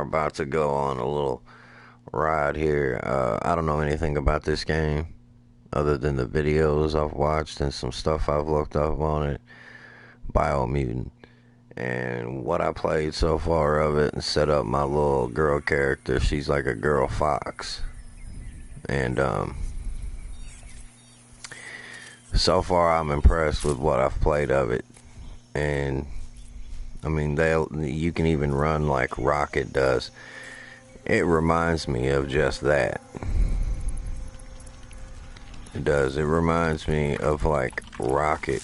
about to go on a little ride here. I don't know anything about this game other than the videos I've watched and some stuff I've looked up on it. Biomutant. And what I played so far of it and set up my little girl character. She's like a girl fox. And so far I'm impressed with what I've played of it. And I mean, you can even run like Rocket does. It reminds me of just that. It does. It reminds me of like Rocket.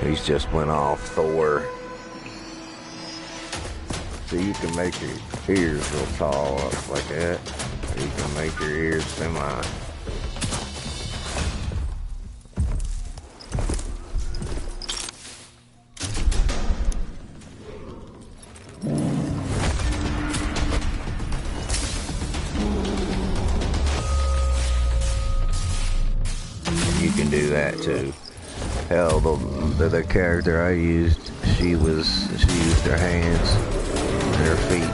He's just went all Thor. So you can make your ears real tall up like that. Or you can make your ears semi. You can do that too. Hell, the character I used, she used her hands and her feet.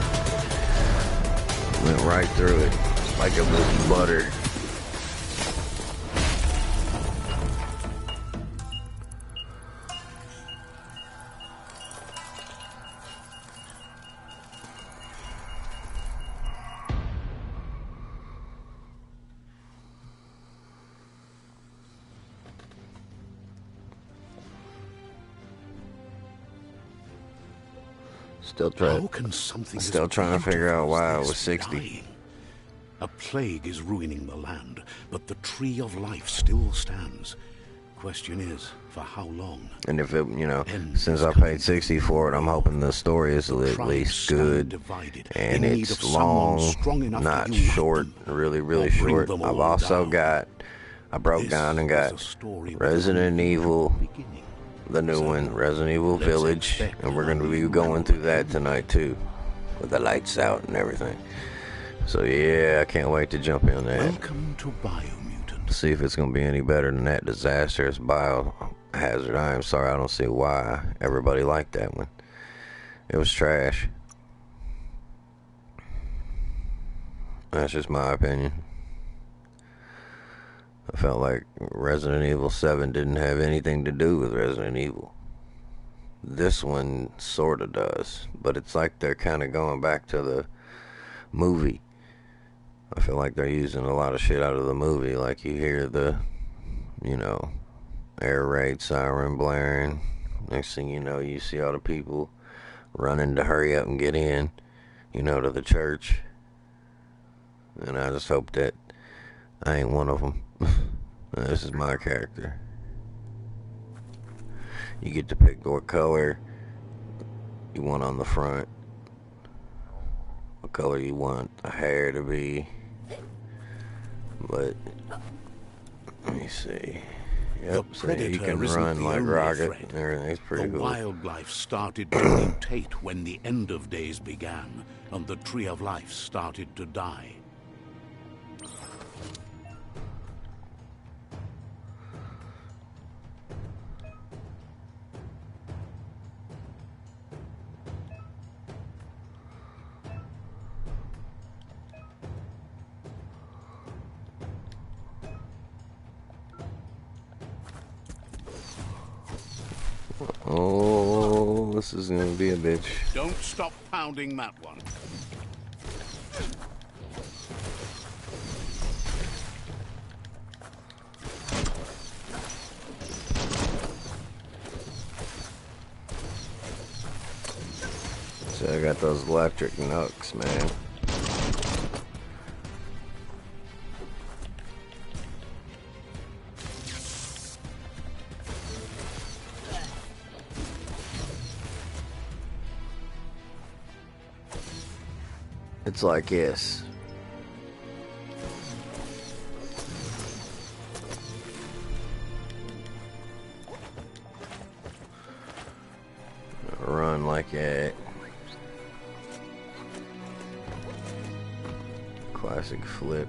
Went right through it like it was butter. Still trying to figure out why I was 60. Dying? A plague is ruining the land, but the tree of life still stands. Question is, for how long? And if it, since I paid 60 for it, I'm hoping the story is at least good. And it's long, not short, really short. I broke down and got Resident Evil, the new one, Resident Evil Village, and we're going to be going through that tonight too, with the lights out and everything. So yeah, I can't wait to jump in that. Welcome to Biomutant. See if it's going to be any better than that disastrous Biohazard. I am sorry, I don't see why everybody liked that one. It was trash. That's just my opinion. I felt like Resident Evil 7 didn't have anything to do with Resident Evil. This one sorta does, but it's like they're kind of going back to the movie. I feel like they're using a lot of shit out of the movie, like you hear the, air raid siren blaring. Next thing you know, you see all the people running to hurry up and get in, to the church. And I just hope that I ain't one of them. This is my character. You get to pick what color you want on the front, what color you want the hair to be. But let me see. Yep, so you can run like Rocket. Everything's pretty cool. The wildlife started to mutate when the end of days began, and the tree of life started to die. Oh, this is gonna be a bitch. Don't stop pounding that one. So I got those electric nooks, man. It's like this. Run like that. Classic flip.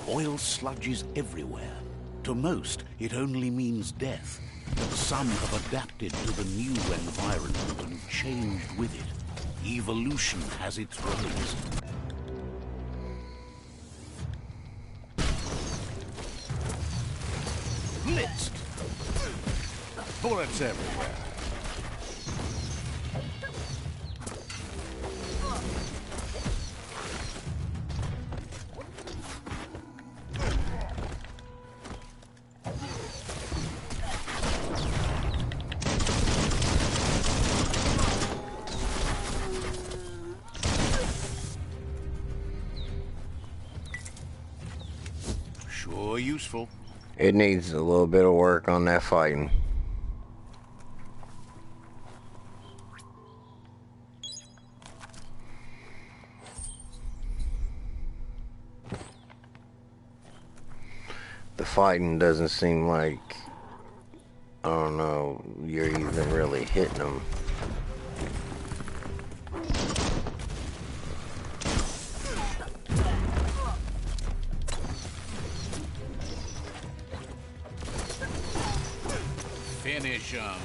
Oil sludges everywhere. To most, it only means death. But some have adapted to the new environment and changed with it. Evolution has its ways. Blitzed! Bullets everywhere. Sure useful. It needs a little bit of work on that fighting. The fighting doesn't seem like, I don't know, you're even really hitting them. Finish 'em.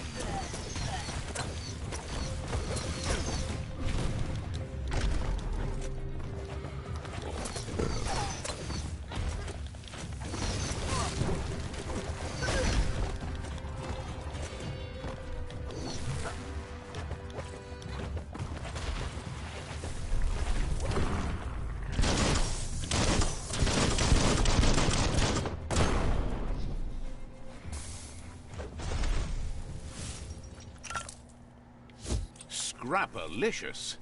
Scrapalicious.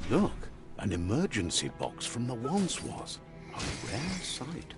Look, an emergency box from the once was. A rare sight.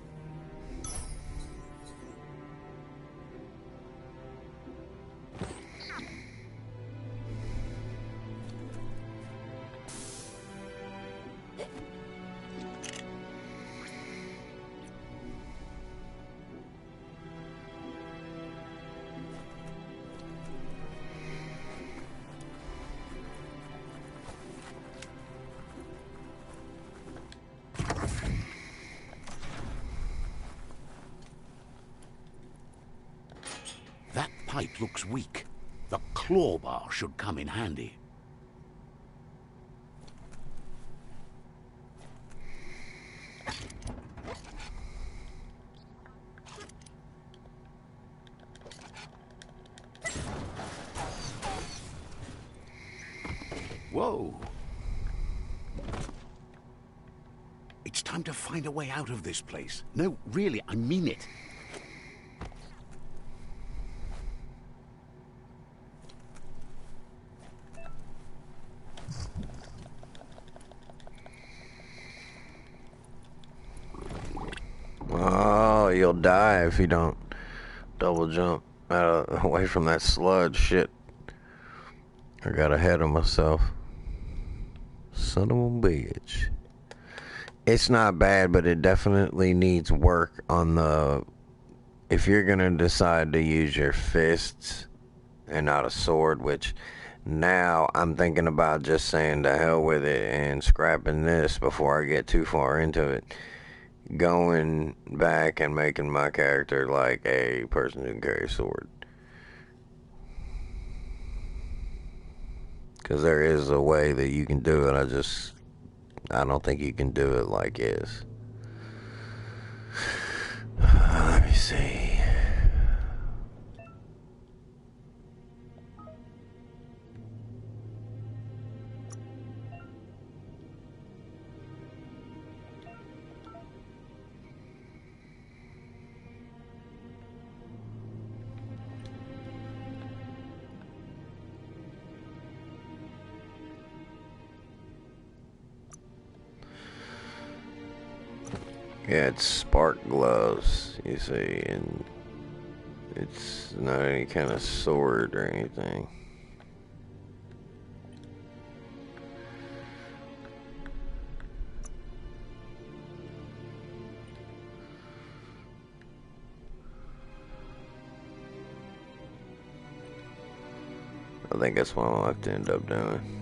pipe looks weak. The claw bar should come in handy. Whoa. It's time to find a way out of this place. No, really, I mean it. Oh, you'll die if you don't double jump away from that sludge shit. I got ahead of myself. Son of a bitch. It's not bad, but it definitely needs work on the... If you're gonna decide to use your fists and not a sword, which now I'm thinking about just saying to hell with it and scrapping this before I get too far into it. Going back and making my character like a person who can carry a sword. Because there is a way that you can do it. I don't think you can do it like is. Let me see. Yeah, it's spark gloves, you see, and it's not any kind of sword or anything. I think that's what I'll have to end up doing.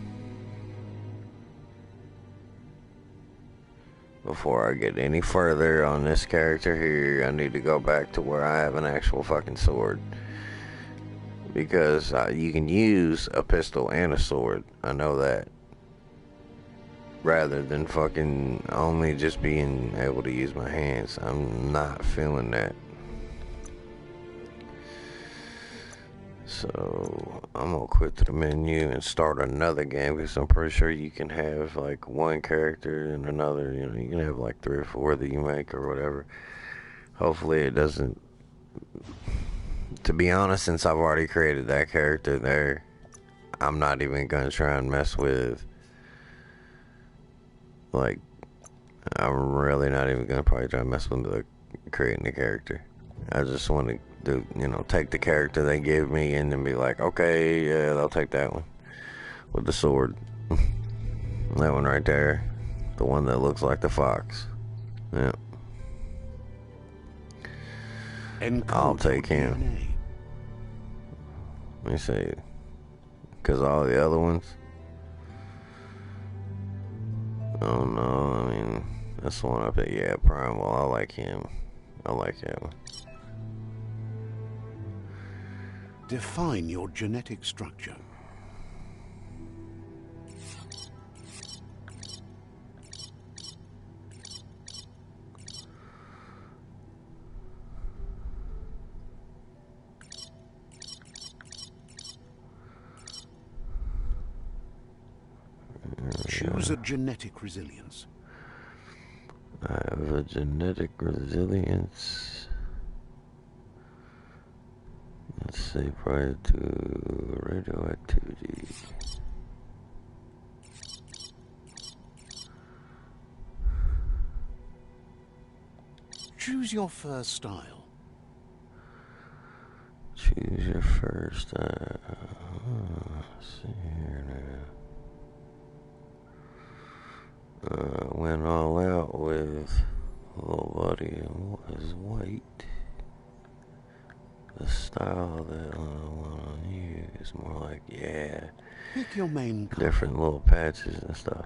Before I get any further on this character here, I need to go back to where I have an actual fucking sword. Because you can use a pistol and a sword. I know that. Rather than fucking only just being able to use my hands. I'm not feeling that. So I'm gonna quit the menu and start another game, because I'm pretty sure you can have like one character and another, you know, you can have like 3 or 4 that you make or whatever. Hopefully it doesn't, to be honest, since I've already created that character there, I'm not even gonna try and mess with, like, I'm really not even gonna probably try and mess with creating the character. I just want to do, you know, take the character they give me and then be like, okay, yeah, I'll take that one with the sword. That one right there, the one that looks like the fox. Yeah, I'll take him. Let me see, because all the other ones, oh no, I mean, that's the one up there. Yeah, Primal, I like him. I like that one. Define your genetic structure. Choose a genetic resilience. I have a genetic resilience. Let's say prior to radioactivity. Choose your first style. Choose your first style. Let's see here now. Went all out with little buddy is white. The style that I want to use is more like, yeah, Pick your main color. Different little patches and stuff.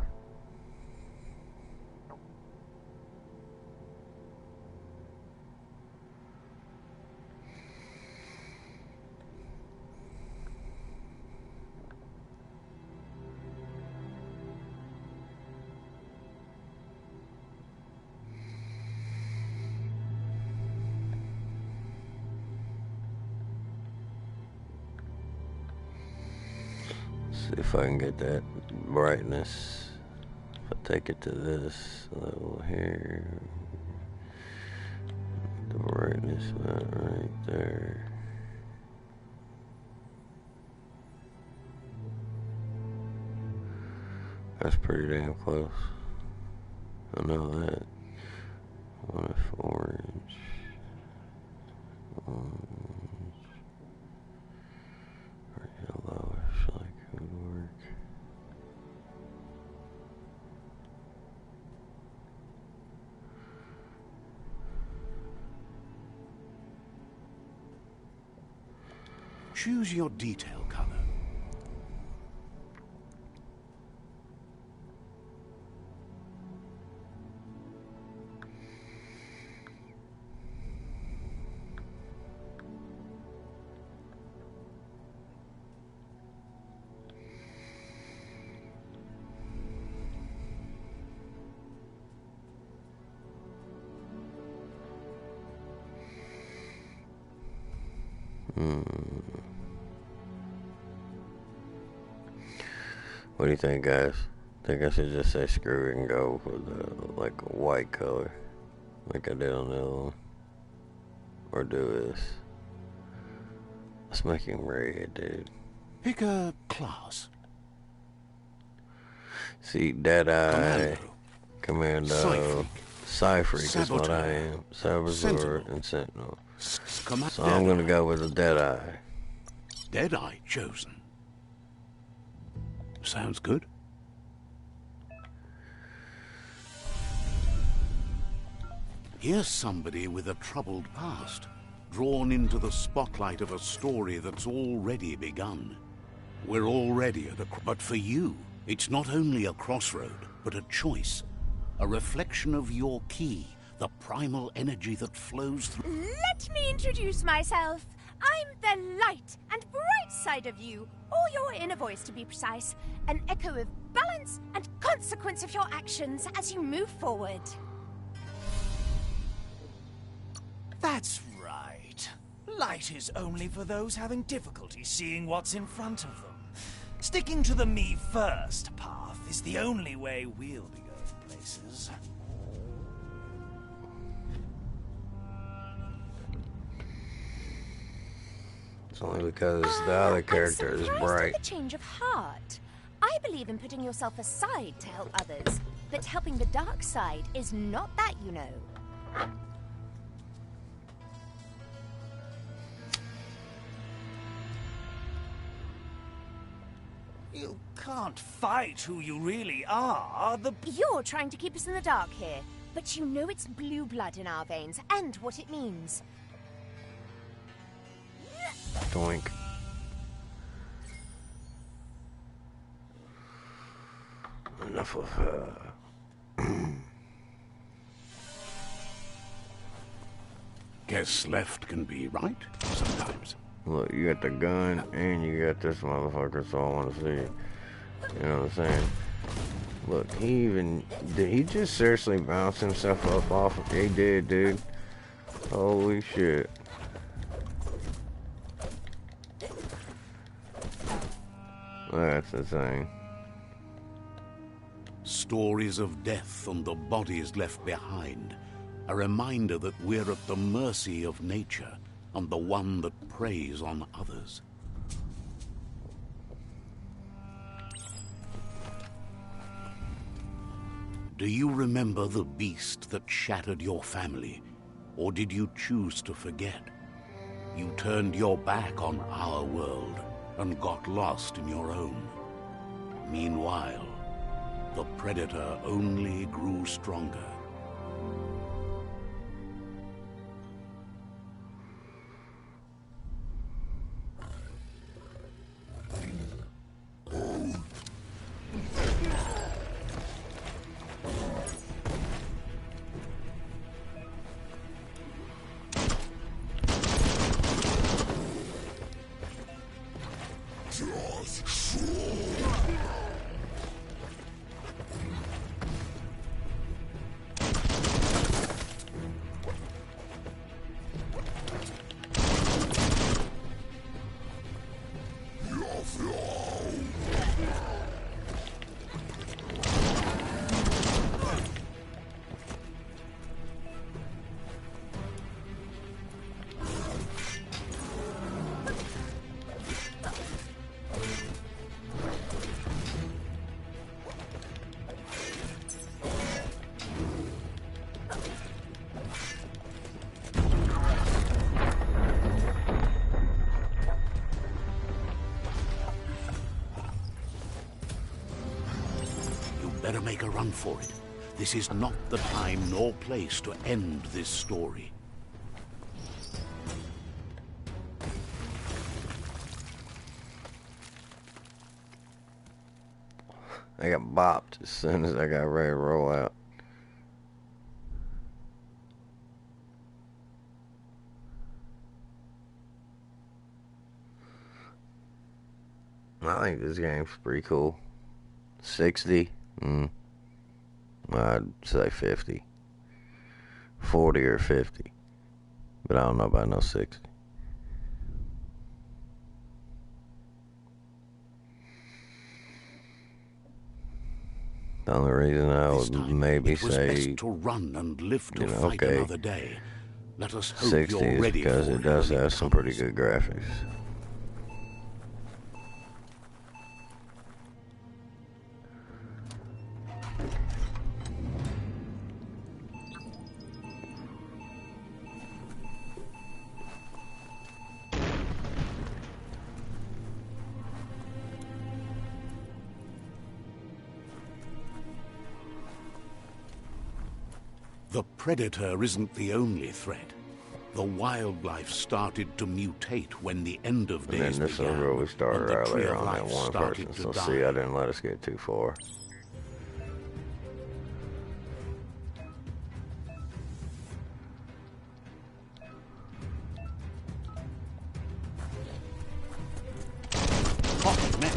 See if I can get that brightness. If I take it to this level here, the brightness right there. That's pretty damn close. I know that. What if orange? Or yellow, I feel like it would work. Choose your detail color. What do you think, guys? Think I should just say screw it and go with like a white color, like I did on the other one, or do this? Let's make him red, dude. Pick a class. See, Deadeye, Commando, Psyfreak is what I am. Saboteur and Sentinel. So I'm gonna go with a Deadeye. Deadeye chosen. Sounds good. Here's somebody with a troubled past, drawn into the spotlight of a story that's already begun. We're already at a... But for you, it's not only a crossroad, but a choice. A reflection of your key, the primal energy that flows through... Let me introduce myself. I'm the light and bright side of you, or your inner voice to be precise, an echo of balance and consequence of your actions as you move forward. That's right. Light is only for those having difficulty seeing what's in front of them. Sticking to the me first path is the only way we'll be going places. It's only because the other character is bright. At the change of heart. I believe in putting yourself aside to help others, but helping the dark side is not that, you know. You can't fight who you really are. You're trying to keep us in the dark here, but you know it's blue blood in our veins and what it means. Doink. Enough of Guess left can be right sometimes. Look, you got the gun and you got this motherfucker, so I want to see. You know what I'm saying? Look, did he just seriously bounce himself up off of... He did, dude. Holy shit. That's insane. Stories of death and the bodies left behind. A reminder that we're at the mercy of nature and the one that preys on others. Do you remember the beast that shattered your family? Or did you choose to forget? You turned your back on our world and got lost in your own. Meanwhile, the predator only grew stronger. better make a run for it. This is not the time nor place to end this story. I got bopped as soon as I got ready to roll out. I think this game's pretty cool. 60? I'd say 50. 40 or 50. But I don't know about no 60. The only reason I would maybe say, best to run and live to fight okay, another day. Let us hope 60 you're is ready because for it does when have some pretty comes. good graphics. The predator isn't the only threat. The wildlife started to mutate when the end of And days then this is began, where we started and the tree earlier of on that life one started person. to So die. see, I didn't let us get too far. Hot men.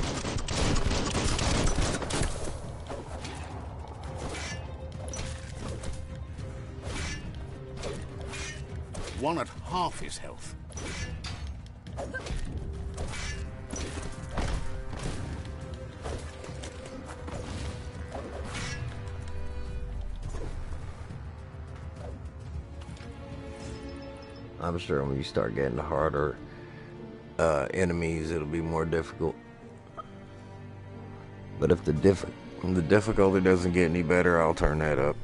One at half his health. I'm sure when you start getting harder enemies, it'll be more difficult. But if the difficulty doesn't get any better, I'll turn that up.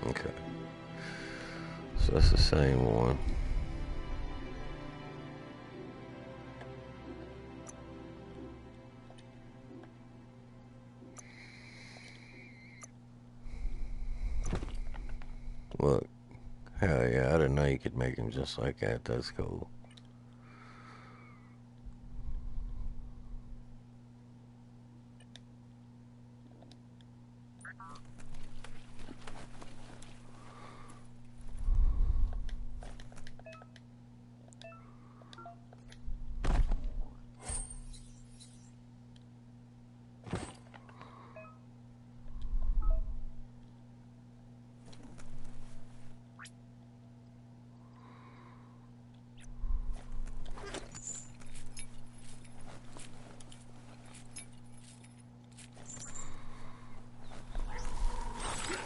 Okay. So that's the same one. Look. Hell yeah, I didn't know you could make him just like that. That's cool.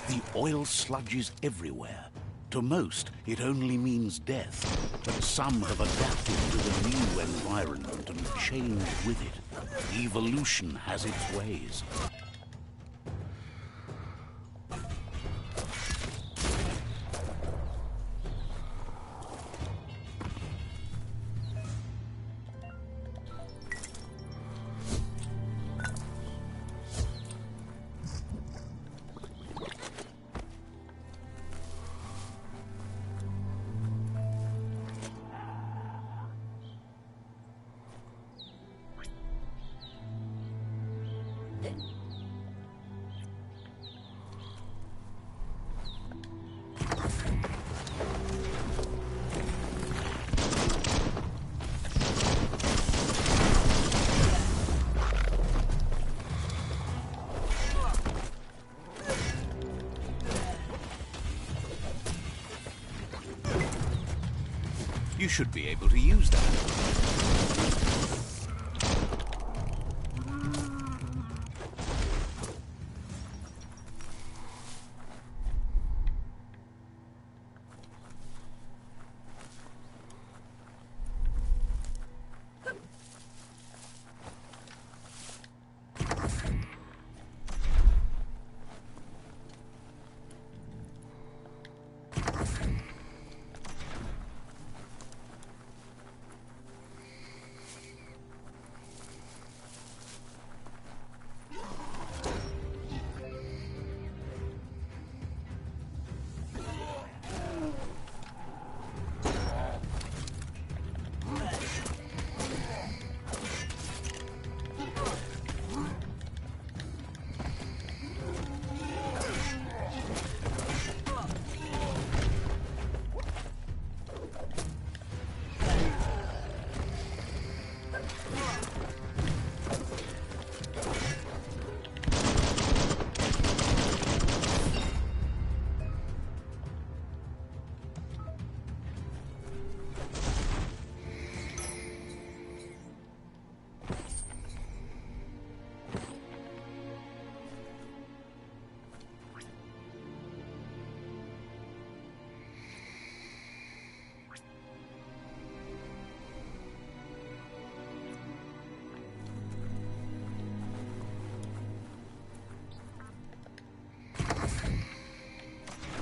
The oil sludges everywhere. To most, it only means death, but some have adapted to the new environment and changed with it. Evolution has its ways. You should be able to use that.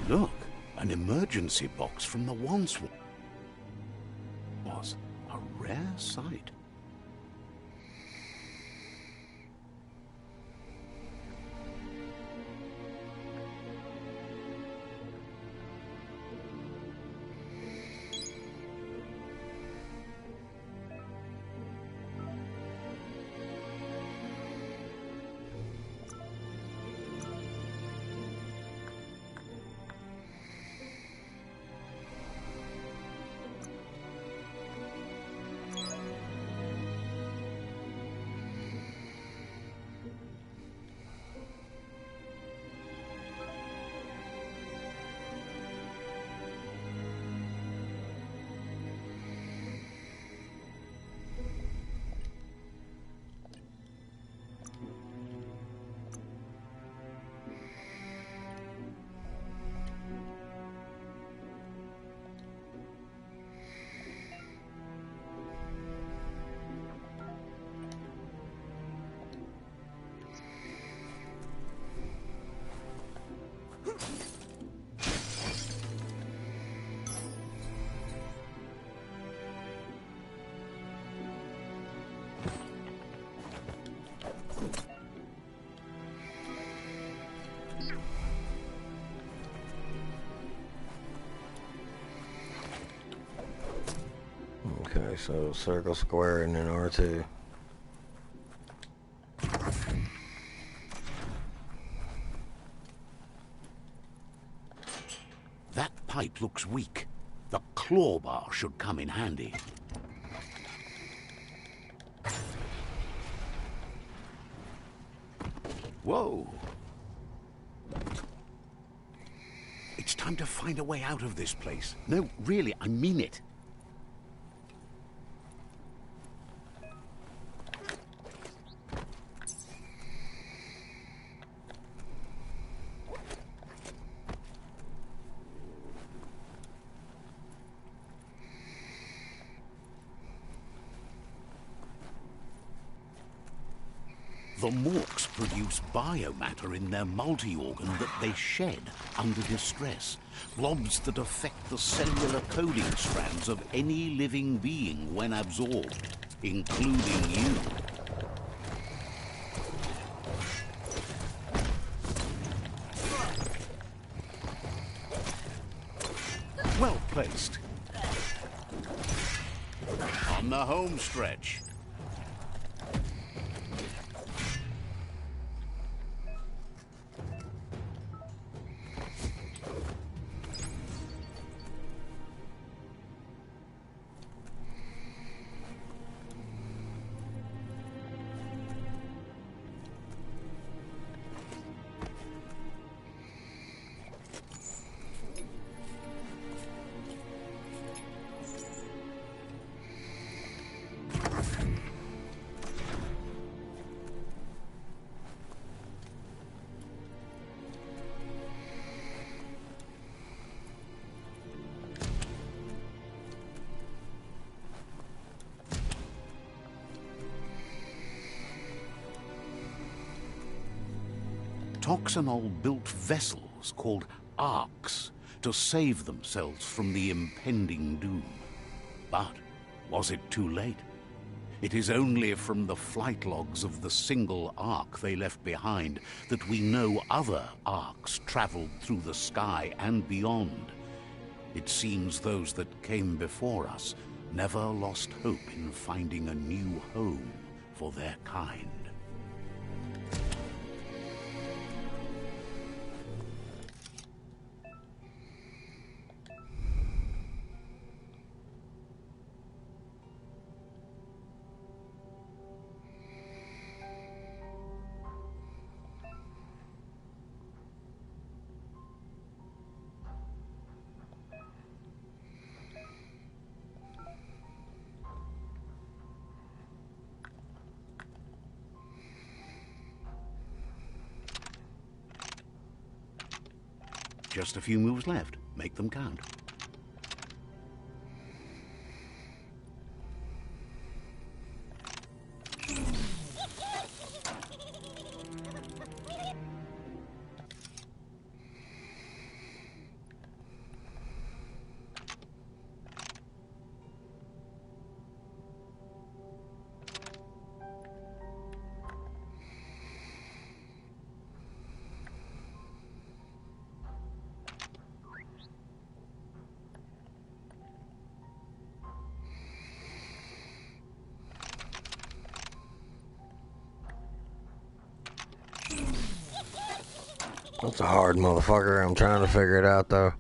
Look, an emergency box from the once was a rare sight. Okay, so circle, square, and then R2. That pipe looks weak. The claw bar should come in handy. Whoa! It's time to find a way out of this place. No, really, I mean it. The Morks produce biomatter in their multi-organ that they shed under distress. Blobs that affect the cellular coding strands of any living being when absorbed, including you. Well placed. On the home stretch. Toxanol built vessels called arks to save themselves from the impending doom. But was it too late? It is only from the flight logs of the single ark they left behind that we know other arks traveled through the sky and beyond. It seems those that came before us never lost hope in finding a new home for their kind. Just a few moves left. Make them count. That's a hard motherfucker. I'm trying to figure it out though.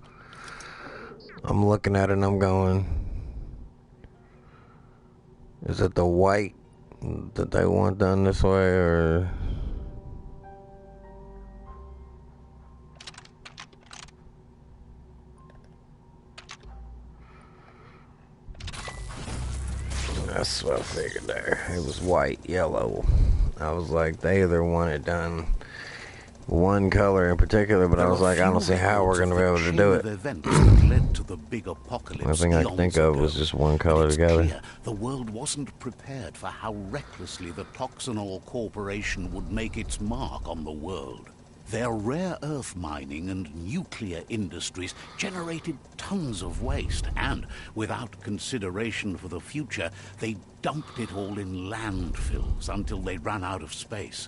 I'm looking at it and I'm going, is it the white that they want done this way, or that's what I figured there. It was white, yellow. I was like, they either want it done one color in particular, but I was like, I don't see how we're going to be able to do it. The thing I can think of was just one color together. Clear the world wasn't prepared for how recklessly the Toxanol Corporation would make its mark on the world. Their rare earth mining and nuclear industries generated tons of waste, and without consideration for the future, they dumped it all in landfills until they ran out of space.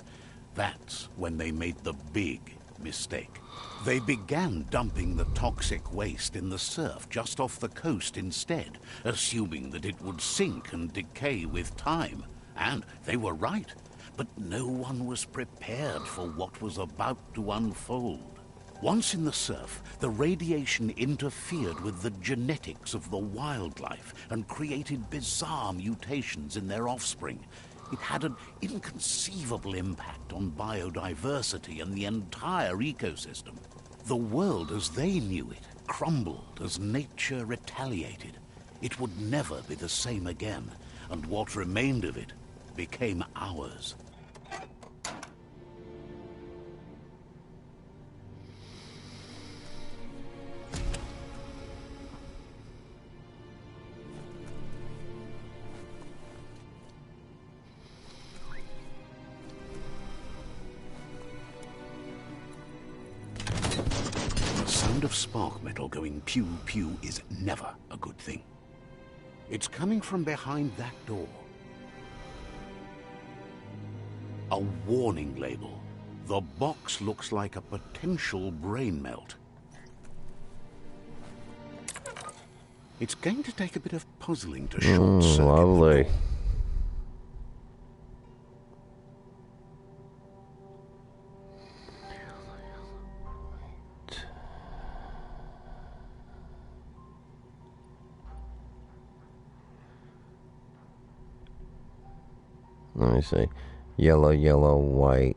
That's when they made the big mistake. They began dumping the toxic waste in the surf just off the coast instead, assuming that it would sink and decay with time. And they were right. But no one was prepared for what was about to unfold. Once in the surf, the radiation interfered with the genetics of the wildlife and created bizarre mutations in their offspring. It had an inconceivable impact on biodiversity and the entire ecosystem. The world as they knew it crumbled as nature retaliated. It would never be the same again, and what remained of it became ours. Of spark metal going pew-pew is never a good thing. It's coming from behind that door. A warning label. The box looks like a potential brain melt. It's going to take a bit of puzzling to short-circuit. Lovely. Let me see. Yellow, yellow, white.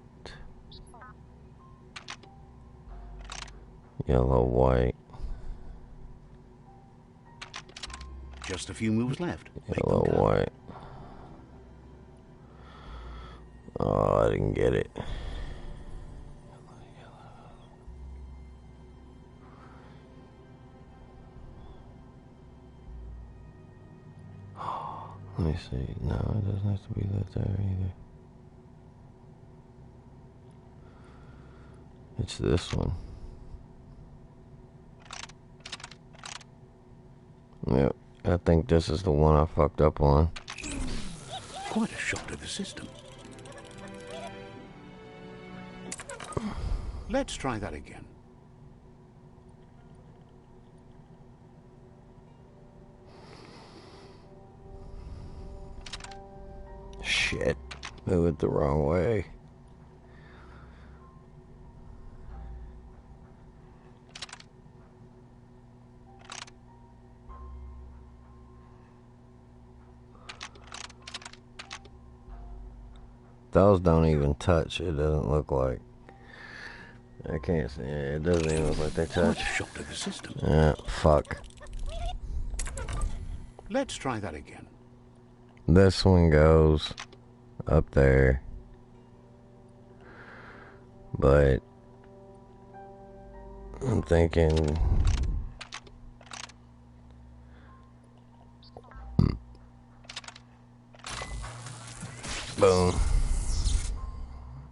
Yellow, white. Just a few moves left. Yellow, white. Oh, I didn't get it. Let me see. No, it doesn't have to be that there either. It's this one. Yep, I think this is the one I fucked up on. Quite a shock to the system. Let's try that again. Shit, move it the wrong way. Those don't even touch, it doesn't look like. I can't see it, doesn't even look like they touch. Shock to the system. Yeah, fuck. Let's try that again. This one goes up there. But I'm thinking boom.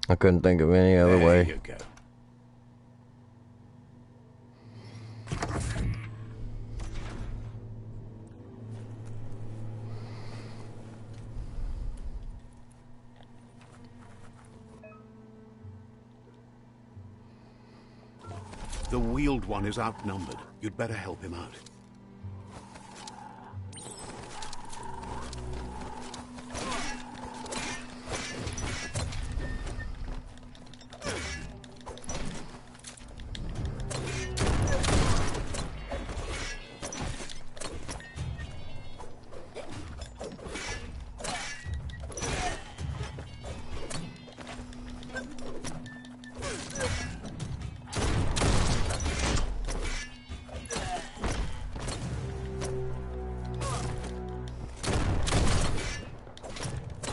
I couldn't think of any other way. There you go. The wheeled one is outnumbered. You'd better help him out.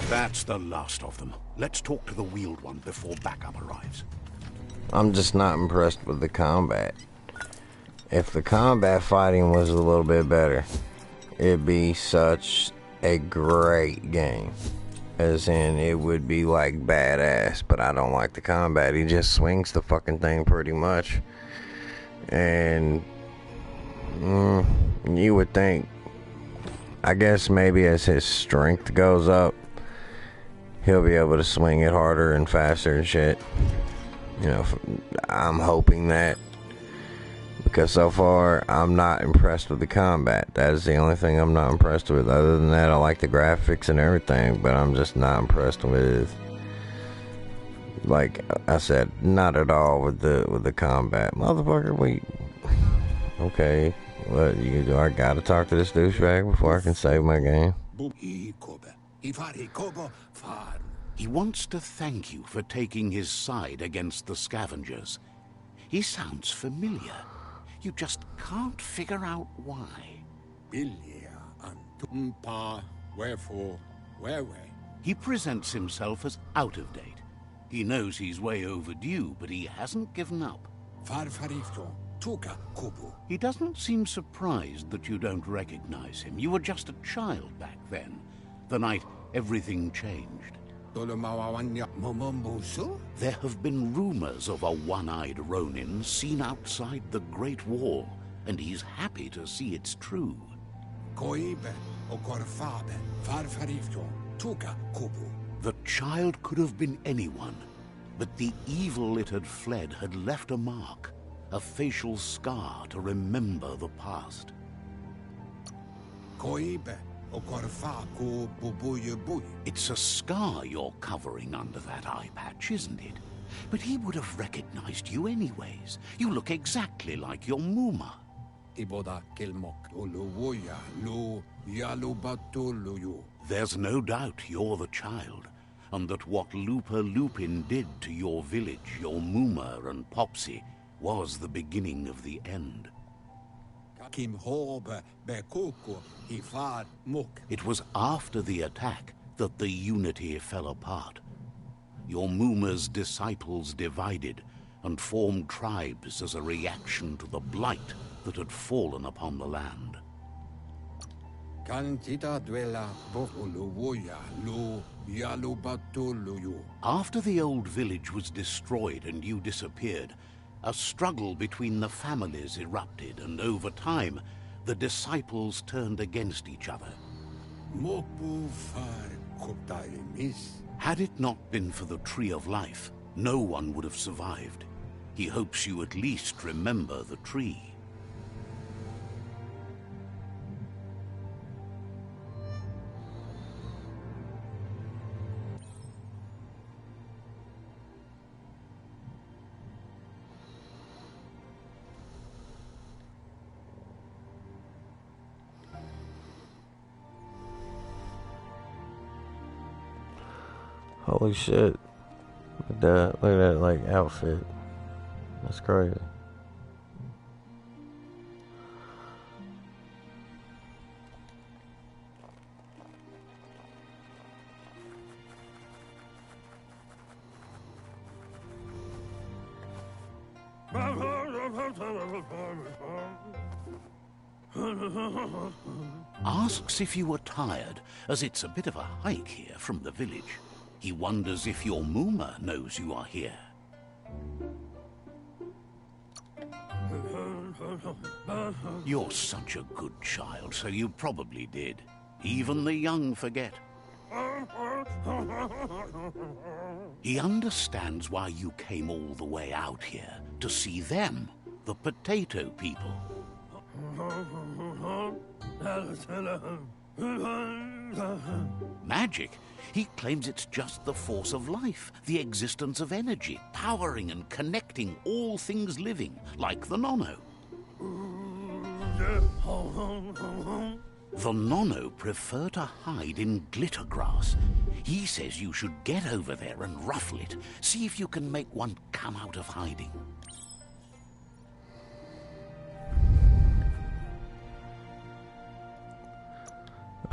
That's the last of them. Let's talk to the wheeled one before backup arrives. I'm just not impressed with the combat. If the combat fighting was a little bit better, it'd be such a great game. As in, it would be like badass, but I don't like the combat. He just swings the fucking thing pretty much. And you would think, I guess maybe as his strength goes up, he'll be able to swing it harder and faster and shit. You know, I'm hoping that. Because so far, I'm not impressed with the combat. That is the only thing I'm not impressed with. Other than that, I like the graphics and everything, but I'm just not impressed with, like I said, not at all with the combat. Motherfucker, okay, what you do? I gotta talk to this douchebag before I can save my game. He wants to thank you for taking his side against the scavengers. He sounds familiar. You just can't figure out why. He presents himself as out of date. He knows he's way overdue, but he hasn't given up. He doesn't seem surprised that you don't recognize him. You were just a child back then, the night everything changed. There have been rumors of a one-eyed Ronin seen outside the Great Wall, and he's happy to see it's true. The child could have been anyone, but the evil it had fled had left a mark, a facial scar to remember the past. It's a scar you're covering under that eye patch, isn't it? But he would have recognized you anyways. You look exactly like your Muma. There's no doubt you're the child, and that what Lupa Lupin did to your village, your Muma and Popsy, was the beginning of the end. It was after the attack that the unity fell apart. Your Muma's disciples divided and formed tribes as a reaction to the blight that had fallen upon the land. After the old village was destroyed and you disappeared, a struggle between the families erupted, and over time, the disciples turned against each other. Had it not been for the Tree of Life, no one would have survived. He hopes you at least remember the tree. Holy shit. Look at that like outfit. That's crazy. Asks if you were tired, as it's a bit of a hike here from the village. He wonders if your Muma knows you are here. You're such a good child, so you probably did. Even the young forget. He understands why you came all the way out here, to see them, the potato people. Magic? He claims it's just the force of life, the existence of energy, powering and connecting all things living, like the Nono. The Nono prefer to hide in glitter grass. He says you should get over there and ruffle it. See if you can make one come out of hiding.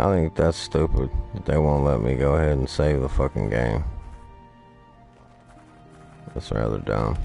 I think that's stupid. They won't let me go ahead and save the fucking game. That's rather dumb.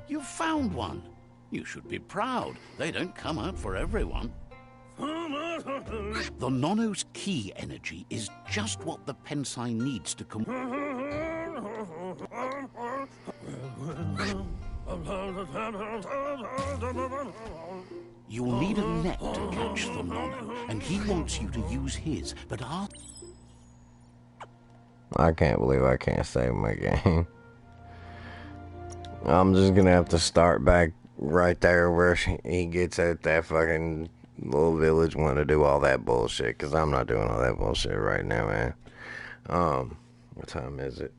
You found one. You should be proud. They don't come out for everyone. The Nono's key energy is just what the Pensai needs to You'll need a net to catch the Nono, and he wants you to use his, but I can't believe I can't save my game. I'm just gonna have to start back right there where he gets at that fucking little village wanting to do all that bullshit, because I'm not doing all that bullshit right now, man. What time is it?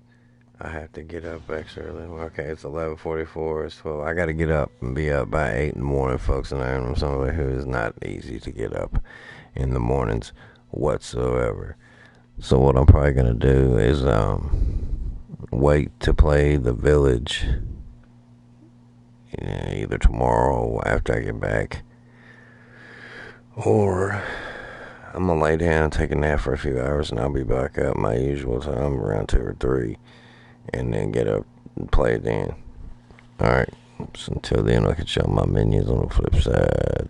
I have to get up extra early. Okay, it's 11:44. It's 12. I gotta get up and be up by 8 in the morning, folks, and I am somebody who is not easy to get up in the mornings whatsoever. So what I'm probably gonna do is wait to play the village either tomorrow or after I get back, or I'm gonna lay down and take a nap for a few hours, and I'll be back up my usual time around 2 or 3, and then get up and play it then. Alright, so until then I can show my minions on the flip side.